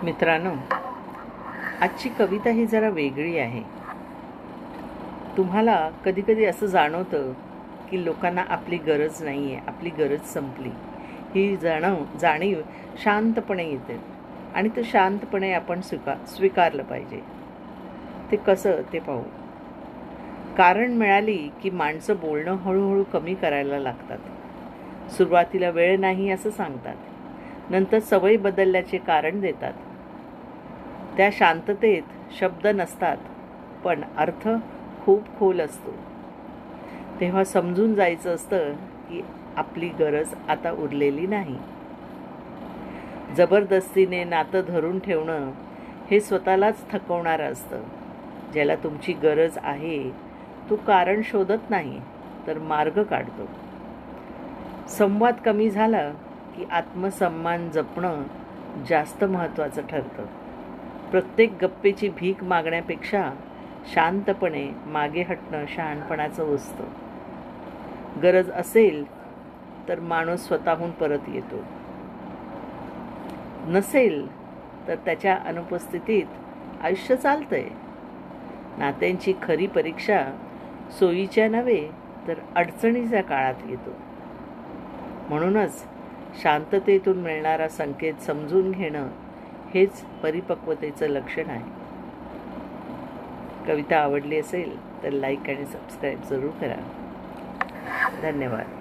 मित्रांनो, आजची कविता ही जरा वेगळी आहे. तुम्हाला कधी कधी असं जाणवतं की लोकांना आपली गरज नाही आहे, आपली गरज संपली. ही जाणीव शांतपणे येते आणि ते शांतपणे आपण स्वीकारलं पाहिजे. ते कसं ते पाहू. कारण मिळाली की माणसं बोलणं हळूहळू कमी करायला लागतात. सुरुवातीला वेळ नाही असं सांगतात, नंतर सवय बदलल्याचे कारण देतात. त्या शांततेत शब्द नसतात, पण अर्थ खूप खोल असतो. तेव्हा समजून जायचं असतं की आपली गरज आता उरलेली नाही. जबरदस्तीने नातं धरून ठेवणं हे स्वतःलाच थकवणारं असतं. ज्याला तुमची गरज आहे तो कारण शोधत नाही, तर मार्ग काढतो. संवाद कमी झाला की आत्मसन्मान जपणं जास्त महत्त्वाचं ठरतं. प्रत्येक गप्पेची भीक मागण्यापेक्षा शांतपणे मागे हटणं शहाणपणाचं असतं. गरज असेल तर माणूस स्वतःहून परत येतो, नसेल तर त्याच्या अनुपस्थितीत आयुष्य चालतंय. नात्यांची खरी परीक्षा सोयीच्या नव्हे तर अडचणीच्या काळात येतो. म्हणूनच शांततेतून मिळणारा संकेत समजून घेणं हेच परिपक्वतेचं लक्षण आहे. कविता आवडली असेल तर लाईक आणि सबस्क्राईब जरूर करा. धन्यवाद.